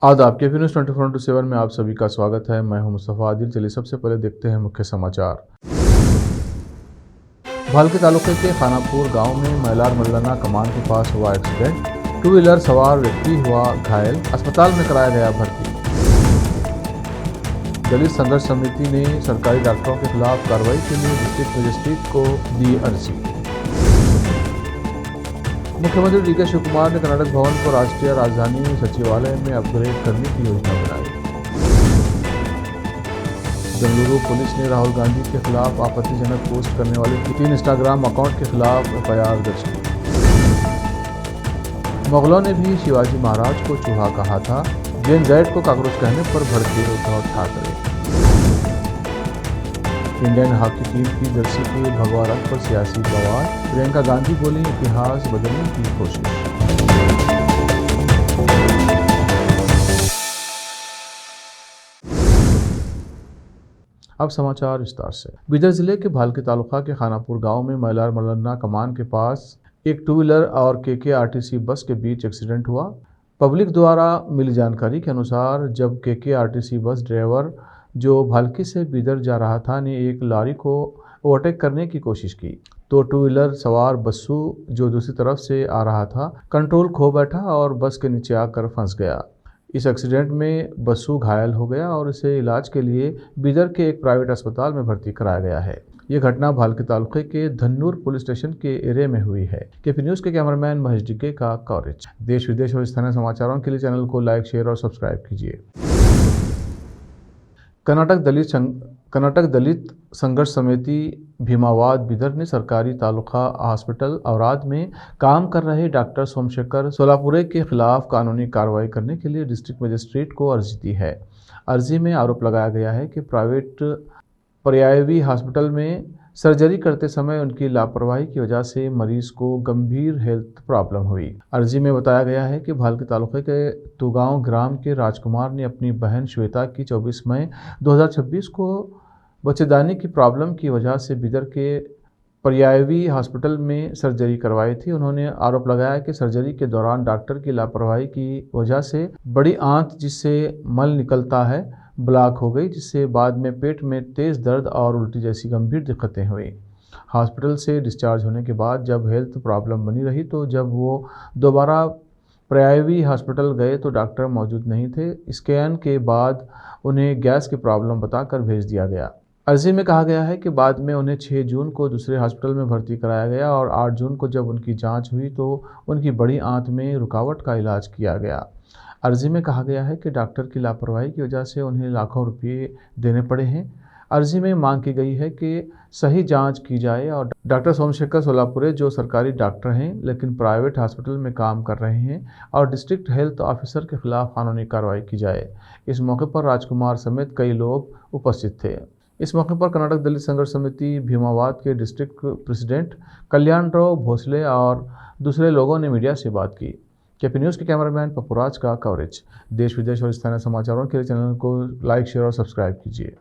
आदाब के न्यूज़ 24/7 में आप सभी का स्वागत है। मैं हूं मुस्तफ़ा आदिल। चलिए सबसे पहले देखते हैं मुख्य समाचार। भालके तालुके के खानापुर गांव में मैलार मल्लाना कमान के पास हुआ एक्सीडेंट। टू व्हीलर सवार व्यक्ति हुआ घायल, अस्पताल में कराया गया भर्ती। दलित संघर्ष समिति ने सरकारी डॉक्टरों के खिलाफ कार्रवाई के लिए डिस्ट्रिक्ट मजिस्ट्रेट को दी अर्जी। मुख्यमंत्री डीके शिव कुमार ने कर्नाटक भवन को राष्ट्रीय राजधानी सचिवालय में अपग्रेड करने की योजना बनाई। बेंगलुरु पुलिस ने राहुल गांधी के खिलाफ आपत्तिजनक पोस्ट करने वाले 3 इंस्टाग्राम अकाउंट के खिलाफ एफआईआर दर्ज की। मुगलों ने भी शिवाजी महाराज को चूहा कहा था। जेन-ज़ेड को काकरोच कहने पर भड़के Uddhav Thackeray. Indian hockey team की जर्सी के भगवा रंग पर सियासी बवाल। प्रियंका गांधी बोली इतिहास बदलने की कोशिश। अब समाचार विस्तार से। बीदर जिले के भालके तालुका के खानापुर गांव में मैलार मल्लाना कमान के पास एक टू व्हीलर और केकेआरटीसी बस के बीच एक्सीडेंट हुआ। पब्लिक द्वारा मिली जानकारी के अनुसार जब केकेआरटीसी बस ड्राइवर जो भालके से बीदर जा रहा था ने एक लॉरी को ओवरटेक करने की कोशिश की तो टू व्हीलर सवार बस्सू जो दूसरी तरफ से आ रहा था कंट्रोल खो बैठा और बस के नीचे आकर फंस गया। इस एक्सीडेंट में बस्सू घायल हो गया और इसे इलाज के लिए बीदर के एक प्राइवेट अस्पताल में भर्ती कराया गया है। ये घटना भालके तालुके के धन्नूर पुलिस स्टेशन के एरिया में हुई है। केपी न्यूज़ के कैमरामैन महेश डिग्गे का कवरेज। देश विदेश और स्थानीय समाचारों के लिए चैनल को लाइक, शेयर और सब्सक्राइब कीजिए। कर्नाटक दलित संघर्ष समिति भीमावाद बीदर ने सरकारी तालुका हॉस्पिटल औराद में काम कर रहे डॉक्टर सोमशेखर सोलापुरे के खिलाफ कानूनी कार्रवाई करने के लिए डिस्ट्रिक्ट मजिस्ट्रेट को अर्जी दी है। अर्जी में आरोप लगाया गया है कि प्राइवेट पर्यायवी हॉस्पिटल में सर्जरी करते समय उनकी लापरवाही की वजह से मरीज को गंभीर हेल्थ प्रॉब्लम हुई। अर्जी में बताया गया है कि भालके तालुके के तुगांव ग्राम के राजकुमार ने अपनी बहन श्वेता की 24 मई 2026 को बच्चेदानी की प्रॉब्लम की वजह से बीदर के पर्यायवी हॉस्पिटल में सर्जरी करवाई थी। उन्होंने आरोप लगाया कि सर्जरी के दौरान डॉक्टर की लापरवाही की वजह से बड़ी आंत जिससे मल निकलता है ब्लॉक हो गई, जिससे बाद में पेट में तेज़ दर्द और उल्टी जैसी गंभीर दिक्कतें हुई। हॉस्पिटल से डिस्चार्ज होने के बाद जब हेल्थ प्रॉब्लम बनी रही तो जब वो दोबारा पर्यायवी हॉस्पिटल गए तो डॉक्टर मौजूद नहीं थे। स्कैन के बाद उन्हें गैस की प्रॉब्लम बताकर भेज दिया गया। अर्जी में कहा गया है कि बाद में उन्हें 6 जून को दूसरे हॉस्पिटल में भर्ती कराया गया और 8 जून को जब उनकी जांच हुई तो उनकी बड़ी आंत में रुकावट का इलाज किया गया। अर्जी में कहा गया है कि डॉक्टर की लापरवाही की वजह से उन्हें लाखों रुपये देने पड़े हैं। अर्जी में मांग की गई है कि सही जांच की जाए और डॉक्टर सोमशेखर सोलापुरे जो सरकारी डॉक्टर हैं लेकिन प्राइवेट हॉस्पिटल में काम कर रहे हैं और डिस्ट्रिक्ट हेल्थ ऑफिसर के खिलाफ कानूनी कार्रवाई की जाए। इस मौके पर राजकुमार समेत कई लोग उपस्थित थे। इस मौके पर कर्नाटक दलित संघर्ष समिति भीमावाद के डिस्ट्रिक्ट प्रेसिडेंट कल्याणराव भोसले और दूसरे लोगों ने मीडिया से बात की। केपी न्यूज़ के कैमरामैन पपुराज का कवरेज। देश विदेश और स्थानीय समाचारों के लिए चैनल को लाइक, शेयर और सब्सक्राइब कीजिए।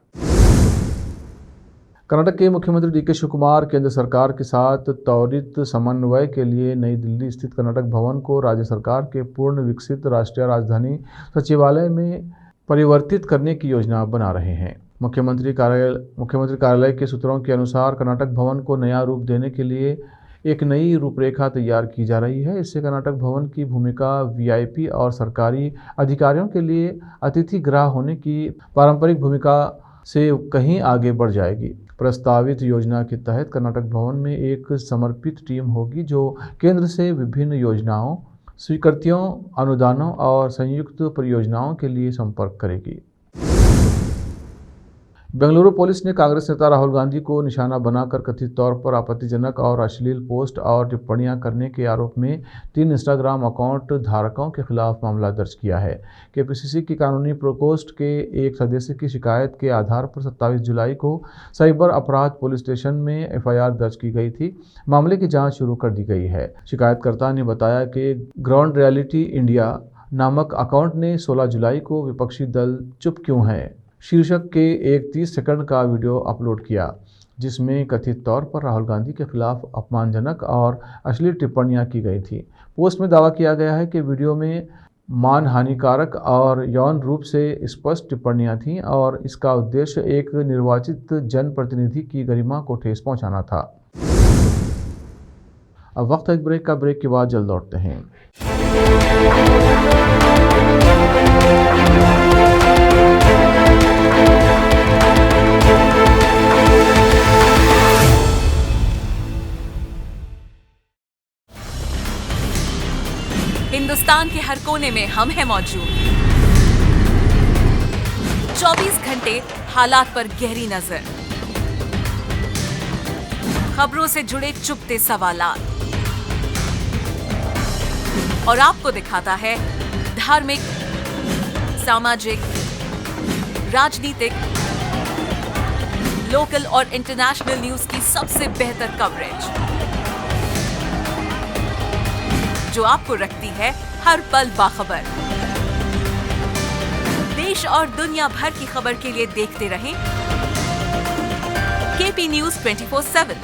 कर्नाटक के मुख्यमंत्री डीके शिव कुमार केंद्र सरकार के साथ त्वरित समन्वय के लिए नई दिल्ली स्थित कर्नाटक भवन को राज्य सरकार के पूर्ण विकसित राष्ट्रीय राजधानी सचिवालय में परिवर्तित करने की योजना बना रहे हैं। मुख्यमंत्री कार्यालय के सूत्रों के अनुसार कर्नाटक भवन को नया रूप देने के लिए एक नई रूपरेखा तैयार की जा रही है। इससे कर्नाटक भवन की भूमिका वीआईपी और सरकारी अधिकारियों के लिए अतिथि गृह होने की पारंपरिक भूमिका से कहीं आगे बढ़ जाएगी। प्रस्तावित योजना के तहत कर्नाटक भवन में एक समर्पित टीम होगी जो केंद्र से विभिन्न योजनाओं, स्वीकृतियों, अनुदानों और संयुक्त परियोजनाओं के लिए संपर्क करेगी। बेंगलुरु पुलिस ने कांग्रेस नेता राहुल गांधी को निशाना बनाकर कथित तौर पर आपत्तिजनक और अश्लील पोस्ट और टिप्पणियां करने के आरोप में 3 इंस्टाग्राम अकाउंट धारकों के खिलाफ मामला दर्ज किया है। केपीसीसी की कानूनी प्रकोष्ठ के एक सदस्य की शिकायत के आधार पर 27 जुलाई को साइबर अपराध पुलिस स्टेशन में एफआईआर दर्ज की गई थी। मामले की जाँच शुरू कर दी गई है। शिकायतकर्ता ने बताया कि ग्राउंड रियलिटी इंडिया नामक अकाउंट ने 16 जुलाई को विपक्षी दल चुप क्यों है शीर्षक के एक 30 सेकंड का वीडियो अपलोड किया, जिसमें कथित तौर पर राहुल गांधी के खिलाफ अपमानजनक और अश्लील टिप्पणियां की गई थी। पोस्ट में दावा किया गया है कि वीडियो में मानहानिकारक और यौन रूप से स्पष्ट टिप्पणियां थीं और इसका उद्देश्य एक निर्वाचित जनप्रतिनिधि की गरिमा को ठेस पहुंचाना था। अब वक्त है एक ब्रेक का। ब्रेक के बाद जल्द लौटते हैं। हिंदुस्तान के हर कोने में हम हैं मौजूद। 24 घंटे हालात पर गहरी नजर, खबरों से जुड़े चुपते सवालात और आपको दिखाता है धार्मिक, सामाजिक, राजनीतिक, लोकल और इंटरनेशनल न्यूज की सबसे बेहतर कवरेज, जो आपको रखती है हर पल बाखबर। देश और दुनिया भर की खबर के लिए देखते रहें KP news 24/7।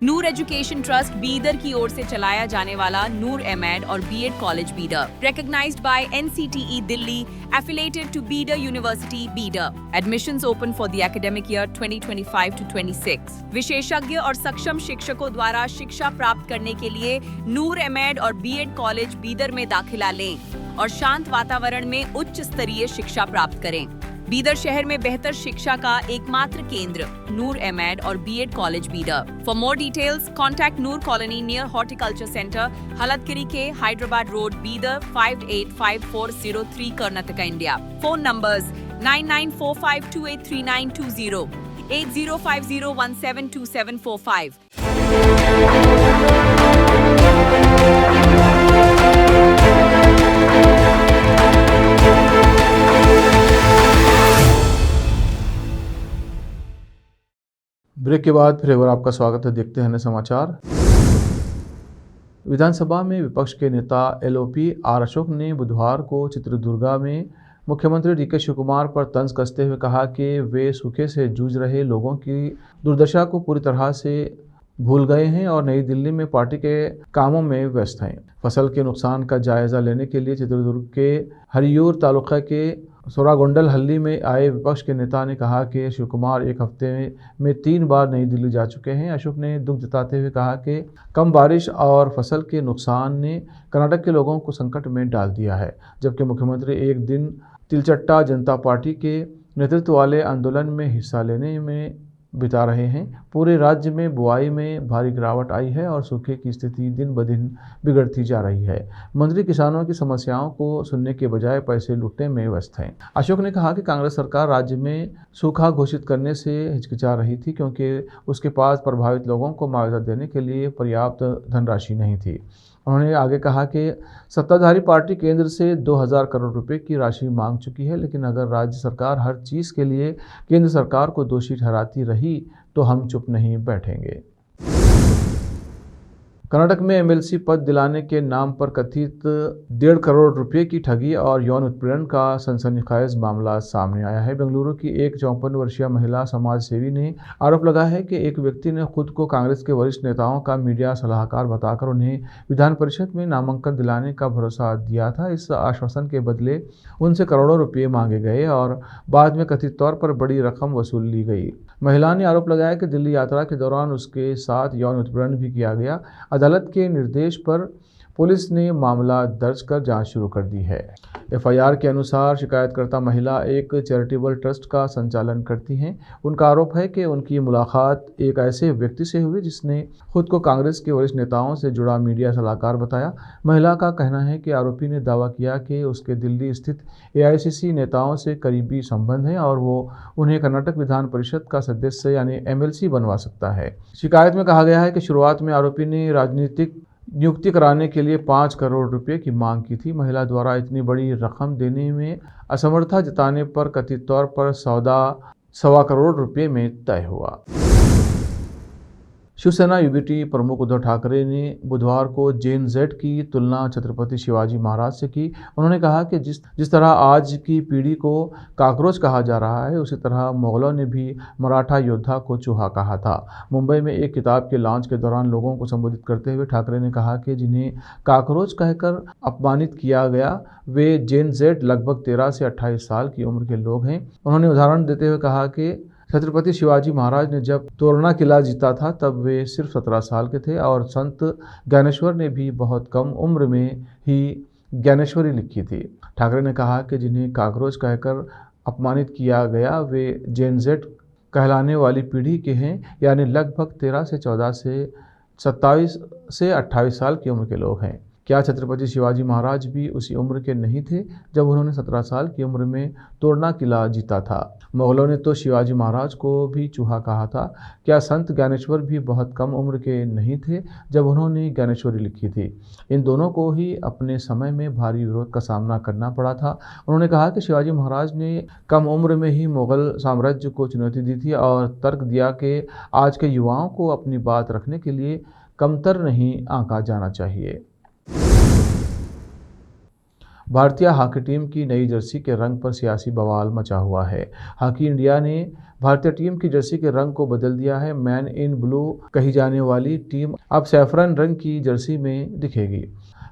Noor education trust Bidar की ओर से चलाया जाने वाला नूर एमएड और BEd college Bidar, recognized by NCTE Delhi, affiliated to Bidar University, Bidar. Admissions open for the academic year 2025 to 26. विशेषज्ञ और सक्षम शिक्षकों द्वारा शिक्षा प्राप्त करने के लिए नूर एमएड और बीएड कॉलेज बीदर में दाखिला लें और शांत वातावरण में उच्च स्तरीय शिक्षा प्राप्त करें। बीदर शहर में बेहतर शिक्षा का एकमात्र केंद्र नूर एमएड और BEd college Bidar. For more details contact Noor colony near horticulture centre, Halatgiri के Hyderabad road, Bidar 585403 Karnataka, India. Phone numbers 9945283920, 8050172745। Break के बाद फिर एक बार आपका स्वागत है। देखते हैं नए समाचार। विधानसभा में विपक्ष के नेता एलओपी आर अशोक ने बुधवार को चित्रदुर्गा में मुख्यमंत्री डीके शिवकुमार पर तंज कसते हुए कहा कि वे सूखे से जूझ रहे लोगों की दुर्दशा को पूरी तरह से भूल गए हैं और नई दिल्ली में पार्टी के कामों में व्यस्त हैं। फसल के नुकसान का जायजा लेने के लिए चित्रदुर्ग के हरियूर तालुका के सोरागोंडल हल्ली में आए विपक्ष के नेता ने कहा कि शिवकुमार एक हफ्ते में 3 बार नई दिल्ली जा चुके हैं। अशोक ने दुख जताते हुए कहा कि कम बारिश और फसल के नुकसान ने कर्नाटक के लोगों को संकट में डाल दिया है, जबकि मुख्यमंत्री एक दिन तिलचट्टा जनता पार्टी के नेतृत्व वाले आंदोलन में हिस्सा लेने में बिता रहे हैं। पूरे राज्य में बुआई में भारी गिरावट आई है और सूखे की स्थिति दिन ब दिन बिगड़ती जा रही है। मंत्री किसानों की समस्याओं को सुनने के बजाय पैसे लूटने में व्यस्त हैं। अशोक ने कहा कि कांग्रेस सरकार राज्य में सूखा घोषित करने से हिचकिचा रही थी क्योंकि उसके पास प्रभावित लोगों को मुआवजा देने के लिए पर्याप्त धनराशि नहीं थी। उन्होंने आगे कहा कि सत्ताधारी पार्टी केंद्र से 2000 करोड़ रुपए की राशि मांग चुकी है, लेकिन अगर राज्य सरकार हर चीज़ के लिए केंद्र सरकार को दोषी ठहराती रही तो हम चुप नहीं बैठेंगे। कर्नाटक में एमएलसी पद दिलाने के नाम पर कथित 1.5 करोड़ रुपए की ठगी और यौन उत्पीड़न का सनसनीखेज मामला सामने आया है। बेंगलुरु की एक 54 वर्षीय महिला समाज सेवी ने आरोप लगाया है कि एक व्यक्ति ने खुद को कांग्रेस के वरिष्ठ नेताओं का मीडिया सलाहकार बताकर उन्हें विधान परिषद में नामांकन दिलाने का भरोसा दिया था। इस आश्वासन के बदले उनसे करोड़ों रुपये मांगे गए और बाद में कथित तौर पर बड़ी रकम वसूल ली गई। महिला ने आरोप लगाया कि दिल्ली यात्रा के दौरान उसके साथ यौन उत्पीड़न भी किया गया। अदालत के निर्देश पर पुलिस ने मामला दर्ज कर जांच शुरू कर दी है। एफआईआर के अनुसार शिकायतकर्ता महिला एक चैरिटेबल ट्रस्ट का संचालन करती हैं। उनका आरोप है कि उनकी मुलाकात एक ऐसे व्यक्ति से हुई जिसने खुद को कांग्रेस के वरिष्ठ नेताओं से जुड़ा मीडिया सलाहकार बताया। महिला का कहना है कि आरोपी ने दावा किया कि उसके दिल्ली स्थित एआईसीसी नेताओं से करीबी संबंध है और वो उन्हें कर्नाटक विधान परिषद का सदस्य यानी एमएलसी बनवा सकता है। शिकायत में कहा गया है कि शुरुआत में आरोपी ने राजनीतिक नियुक्ति कराने के लिए 5 करोड़ रुपए की मांग की थी। महिला द्वारा इतनी बड़ी रकम देने में असमर्थता जताने पर कथित तौर पर सौदा 1.25 करोड़ रुपए में तय हुआ। शिवसेना यूबीटी प्रमुख उद्धव ठाकरे ने बुधवार को जेन जेड की तुलना छत्रपति शिवाजी महाराज से की। उन्होंने कहा कि जिस तरह आज की पीढ़ी को काकरोच कहा जा रहा है, उसी तरह मुगलों ने भी मराठा योद्धा को चूहा कहा था। मुंबई में एक किताब के लॉन्च के दौरान लोगों को संबोधित करते हुए ठाकरे ने कहा कि जिन्हें काकरोच कहकर अपमानित किया गया वे जेन जेड लगभग 13 से 28 साल की उम्र के लोग हैं। उन्होंने उदाहरण देते हुए कहा कि छत्रपति शिवाजी महाराज ने जब तोरणा किला जीता था तब वे सिर्फ 17 साल के थे और संत ज्ञानेश्वर ने भी बहुत कम उम्र में ही ज्ञानेश्वरी लिखी थी। ठाकरे ने कहा कि जिन्हें काकरोच कहकर अपमानित किया गया वे जेन जेड कहलाने वाली पीढ़ी के हैं, यानी लगभग 13 से 14 से 27 से 28 साल की उम्र के लोग हैं। क्या छत्रपति शिवाजी महाराज भी उसी उम्र के नहीं थे जब उन्होंने 17 साल की उम्र में तोरणा किला जीता था? मुगलों ने तो शिवाजी महाराज को भी चूहा कहा था। क्या संत ज्ञानेश्वर भी बहुत कम उम्र के नहीं थे जब उन्होंने ज्ञानेश्वरी लिखी थी? इन दोनों को ही अपने समय में भारी विरोध का सामना करना पड़ा था। उन्होंने कहा कि शिवाजी महाराज ने कम उम्र में ही मुगल साम्राज्य को चुनौती दी थी और तर्क दिया कि आज के युवाओं को अपनी बात रखने के लिए कमतर नहीं आंका जाना चाहिए। भारतीय हॉकी टीम की नई जर्सी के रंग पर सियासी बवाल मचा हुआ है। हॉकी इंडिया ने भारतीय टीम की जर्सी के रंग को बदल दिया है। मैन इन ब्लू कही जाने वाली टीम अब सैफरन रंग की जर्सी में दिखेगी।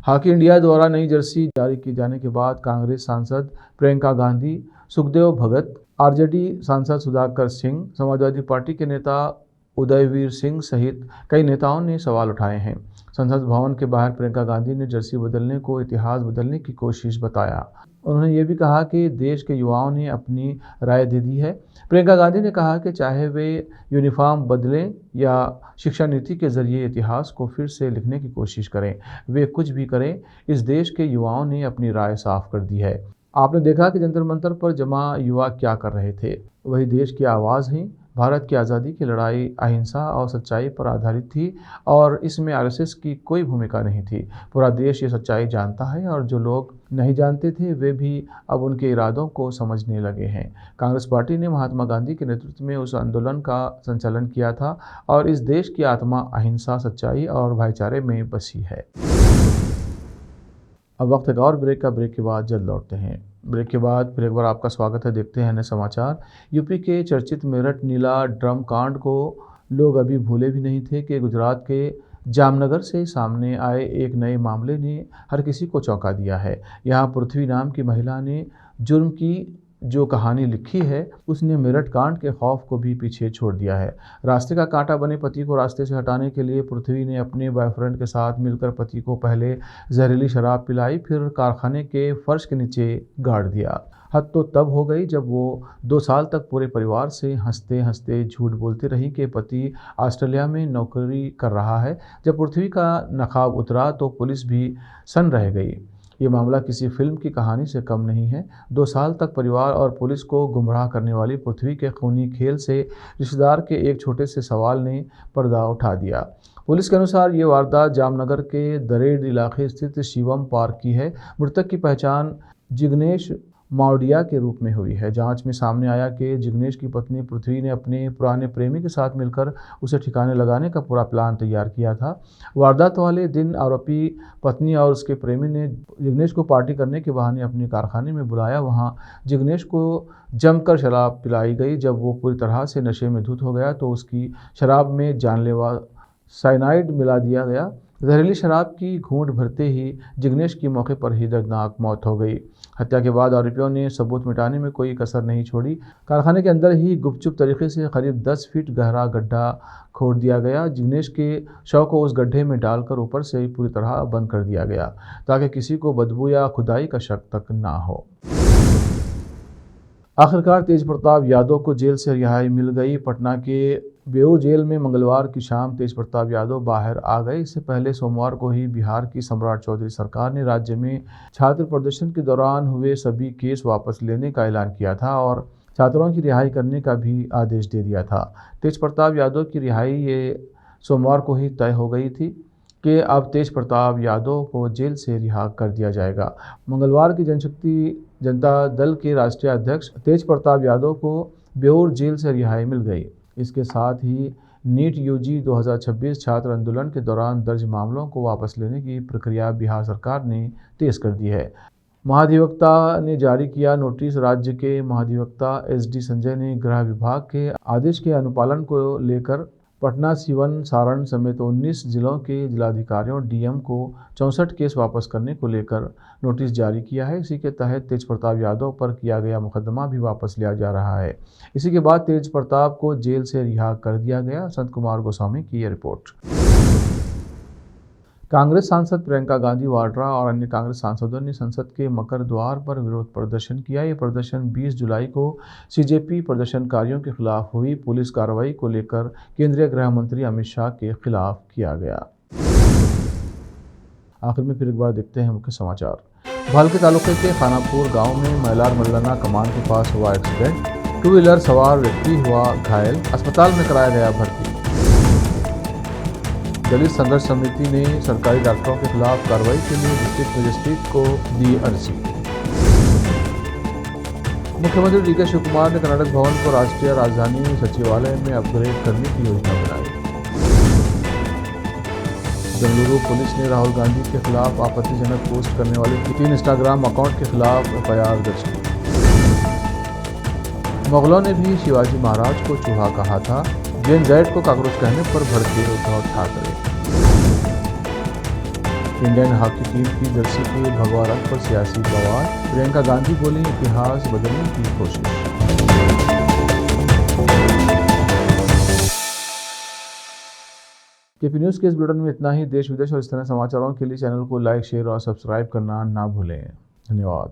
हॉकी इंडिया द्वारा नई जर्सी जारी किए जाने के बाद कांग्रेस सांसद प्रियंका गांधी, सुखदेव भगत, आरजेडी सांसद सुधाकर सिंह, समाजवादी पार्टी के नेता उदयवीर सिंह सहित कई नेताओं ने सवाल उठाए हैं। संसद भवन के बाहर प्रियंका गांधी ने जर्सी बदलने को इतिहास बदलने की कोशिश बताया। उन्होंने ये भी कहा कि देश के युवाओं ने अपनी राय दे दी है। प्रियंका गांधी ने कहा कि चाहे वे यूनिफॉर्म बदलें या शिक्षा नीति के जरिए इतिहास को फिर से लिखने की कोशिश करें, वे कुछ भी करें, इस देश के युवाओं ने अपनी राय साफ कर दी है। आपने देखा कि जंतर मंतर पर जमा युवा क्या कर रहे थे, वही देश की आवाज़ हैं। भारत की आज़ादी की लड़ाई अहिंसा और सच्चाई पर आधारित थी और इसमें आरएसएस की कोई भूमिका नहीं थी। पूरा देश ये सच्चाई जानता है और जो लोग नहीं जानते थे वे भी अब उनके इरादों को समझने लगे हैं। कांग्रेस पार्टी ने महात्मा गांधी के नेतृत्व में उस आंदोलन का संचालन किया था और इस देश की आत्मा अहिंसा, सच्चाई और भाईचारे में बसी है। अब वक्त एक और ब्रेक का। ब्रेक के बाद जल्द लौटते हैं। ब्रेक के बाद फिर एक बार आपका स्वागत है। देखते हैं नए समाचार। यूपी के चर्चित मेरठ नीला ड्रम कांड को लोग अभी भूले भी नहीं थे कि गुजरात के जामनगर से सामने आए एक नए मामले ने हर किसी को चौंका दिया है। यहाँ पृथ्वी नाम की महिला ने जुर्म की जो कहानी लिखी है उसने मेरठ कांड के खौफ को भी पीछे छोड़ दिया है। रास्ते का कांटा बने पति को रास्ते से हटाने के लिए पृथ्वी ने अपने बॉयफ्रेंड के साथ मिलकर पति को पहले जहरीली शराब पिलाई, फिर कारखाने के फर्श के नीचे गाड़ दिया। हद तो तब हो गई जब वो 2 साल तक पूरे परिवार से हंसते हंसते झूठ बोलती रही कि पति ऑस्ट्रेलिया में नौकरी कर रहा है। जब पृथ्वी का नकाब उतरा तो पुलिस भी सन रह गई। ये मामला किसी फिल्म की कहानी से कम नहीं है। 2 साल तक परिवार और पुलिस को गुमराह करने वाली पृथ्वी के खूनी खेल से रिश्तेदार के एक छोटे से सवाल ने पर्दा उठा दिया। पुलिस के अनुसार ये वारदात जामनगर के दरेड इलाके स्थित शिवम पार्क की है। मृतक की पहचान जिग्नेश मावडिया के रूप में हुई है। जांच में सामने आया कि जिग्नेश की पत्नी पृथ्वी ने अपने पुराने प्रेमी के साथ मिलकर उसे ठिकाने लगाने का पूरा प्लान तैयार किया था। वारदात वाले दिन आरोपी पत्नी और उसके प्रेमी ने जिग्नेश को पार्टी करने के बहाने अपने कारखाने में बुलाया। वहां जिग्नेश को जमकर शराब पिलाई गई। जब वो पूरी तरह से नशे में धुत हो गया तो उसकी शराब में जानलेवा साइनाइड मिला दिया गया। जहरीली शराब की घूंट भरते ही जिग्नेश की मौके पर ही दर्दनाक मौत हो गई। हत्या के बाद आरोपियों ने सबूत मिटाने में कोई कसर नहीं छोड़ी। कारखाने के अंदर ही गुपचुप तरीके से करीब 10 फीट गहरा गड्ढा खोद दिया गया। जिग्नेश के शव को उस गड्ढे में डालकर ऊपर से ही पूरी तरह बंद कर दिया गया ताकि किसी को बदबू या खुदाई का शक तक ना हो। आखिरकार तेज प्रताप यादव को जेल से रिहाई मिल गई। पटना के बेऊर जेल में मंगलवार की शाम तेज प्रताप यादव बाहर आ गए। इससे पहले सोमवार को ही बिहार की सम्राट चौधरी सरकार ने राज्य में छात्र प्रदर्शन के दौरान हुए सभी केस वापस लेने का ऐलान किया था और छात्रों की रिहाई करने का भी आदेश दे दिया था। तेज प्रताप यादव की रिहाई ये सोमवार को ही तय हो गई थी कि अब तेज प्रताप यादव को जेल से रिहा कर दिया जाएगा। मंगलवार की जनशक्ति जनता दल के राष्ट्रीय अध्यक्ष तेज प्रताप यादव को बेऊर जेल से रिहाई मिल गई। इसके साथ ही नीट यूजी 2026 छात्र आंदोलन के दौरान दर्ज मामलों को वापस लेने की प्रक्रिया बिहार सरकार ने तेज कर दी है। महाधिवक्ता ने जारी किया नोटिस। राज्य के महाधिवक्ता SD संजय ने गृह विभाग के आदेश के अनुपालन को लेकर पटना, सीवन, सारण समेत 19 जिलों के जिलाधिकारियों DM को 64 केस वापस करने को लेकर नोटिस जारी किया है। इसी के तहत तेज प्रताप यादव पर किया गया मुकदमा भी वापस लिया जा रहा है। इसी के बाद तेज प्रताप को जेल से रिहा कर दिया गया। संत कुमार गोस्वामी की यह रिपोर्ट। कांग्रेस सांसद प्रियंका गांधी वाड्रा और अन्य कांग्रेस सांसदों ने संसद के मकर द्वार पर विरोध प्रदर्शन किया। ये प्रदर्शन 20 जुलाई को CJP प्रदर्शनकारियों के खिलाफ हुई पुलिस कार्रवाई को लेकर केंद्रीय गृह मंत्री अमित शाह के खिलाफ किया गया। आखिर में फिर एक बार देखते हैं मुख्य समाचार। भालके तालुके के खानापुर गांव में मैलार मल्लाना कमान के पास हुआ एक्सीडेंट। 2 व्हीलर सवार व्यक्ति हुआ घायल, अस्पताल में कराया गया भर्ती। दलित संघर्ष समिति ने सरकारी डॉक्टरों के खिलाफ कार्रवाई के लिए डिस्ट्रिक्ट मजिस्ट्रेट को दी अर्जी। मुख्यमंत्री DK शिवकुमार ने कर्नाटक भवन को राष्ट्रीय राजधानी सचिवालय में अपग्रेड करने की योजना बनाई। बेंगलुरु पुलिस ने राहुल गांधी के खिलाफ आपत्तिजनक पोस्ट करने वाले 3 इंस्टाग्राम अकाउंट के खिलाफ FIR दर्ज की। मुगलों ने भी शिवाजी महाराज को चूहा कहा था। GNZ को काकरोच कहने पर भड़के Uddhav Thackeray. Indian hockey team की जर्सी के भगवा रंग पर सियासी बवाल। प्रियंका गांधी बोली इतिहास बदलने की कोशिश। KP न्यूज़ के इस बुलेटिन में इतना ही। देश विदेश और इस तरह समाचारों के लिए चैनल को लाइक, शेयर और सब्सक्राइब करना ना भूलें। धन्यवाद।